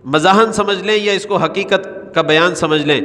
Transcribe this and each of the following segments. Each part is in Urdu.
مزاحن سمجھ لیں یا اس کو حقیقت کا بیان سمجھ لیں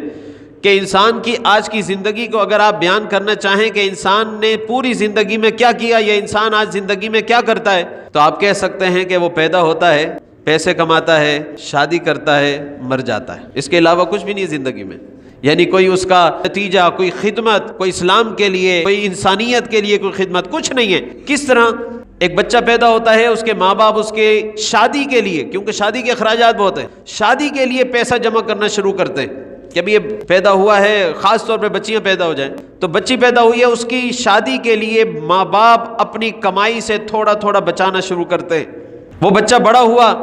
کہ انسان کی آج کی زندگی کو اگر آپ بیان کرنا چاہیں کہ انسان نے پوری زندگی میں کیا کیا یا انسان آج زندگی میں کیا کرتا ہے، تو آپ کہہ سکتے ہیں کہ وہ پیدا ہوتا ہے، پیسے کماتا ہے، شادی کرتا ہے، مر جاتا ہے، اس کے علاوہ کچھ بھی نہیں زندگی میں، یعنی کوئی اس کا نتیجہ، کوئی خدمت، کوئی اسلام کے لیے، کوئی انسانیت کے لیے کوئی خدمت کچھ نہیں ہے۔ کس طرح ایک بچہ پیدا ہوتا ہے، اس کے ماں باپ اس کے شادی کے لیے، کیونکہ شادی کے اخراجات بہت ہیں، شادی کے لیے پیسہ جمع کرنا شروع کرتے ہیں کہ ابھی یہ پیدا ہوا ہے، خاص طور پہ بچیاں پیدا ہو جائیں تو بچی پیدا ہوئی ہے، اس کی شادی کے لیے ماں باپ اپنی کمائی سے تھوڑا تھوڑا بچانا شروع کرتے ہیں۔ وہ بچہ بڑا ہوا،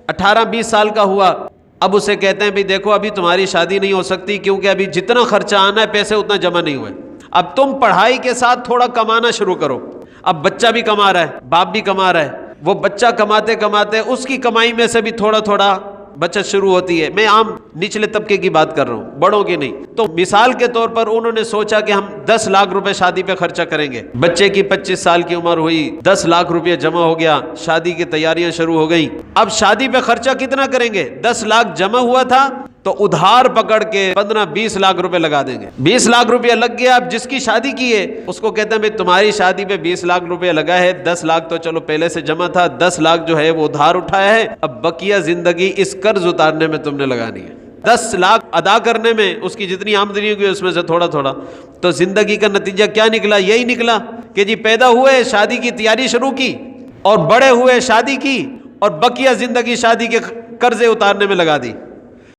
18-20 سال کا ہوا، اب اسے کہتے ہیں بھی دیکھو ابھی تمہاری شادی نہیں ہو سکتی کیونکہ ابھی جتنا خرچہ آنا ہے پیسے اتنا جمع نہیں ہوئے، اب تم پڑھائی کے ساتھ تھوڑا کمانا شروع کرو۔ اب بچہ بھی کما رہا ہے، باپ بھی کما رہا ہے، وہ بچہ کماتے کماتے اس کی کمائی میں سے بھی تھوڑا تھوڑا بچت شروع ہوتی ہے۔ میں عام نچلے طبقے کی بات کر رہا ہوں، بڑوں کی نہیں۔ تو مثال کے طور پر انہوں نے سوچا کہ ہم 10 لاکھ روپے شادی پہ خرچہ کریں گے، بچے کی 25 سال کی عمر ہوئی، 10 لاکھ روپے جمع ہو گیا، شادی کی تیاریاں شروع ہو گئیں۔ اب شادی پہ خرچہ کتنا کریں گے؟ 10 لاکھ جمع ہوا تھا تو ادھار پکڑ کے 15-20 لاکھ روپے لگا دیں گے۔ 20 لاکھ روپیہ لگ گیا، اب جس کی شادی کی ہے اس کو کہتے ہیں بھائی تمہاری شادی پہ 20 لاکھ روپیہ لگا ہے، 10 لاکھ تو چلو پہلے سے جمع تھا، 10 لاکھ جو ہے وہ ادھار اٹھایا ہے، اب بقیہ زندگی اس قرض اتارنے میں تم نے لگانی ہے، 10 لاکھ ادا کرنے میں اس کی جتنی آمدنی ہوگی اس میں سے تھوڑا تھوڑا۔ تو زندگی کا نتیجہ کیا نکلا؟ یہی نکلا کہ جی پیدا ہوئے، شادی کی تیاری شروع کی، اور بڑے ہوئے، شادی کی، اور بقیہ زندگی شادی کے قرضے اتارنے میں لگا دی۔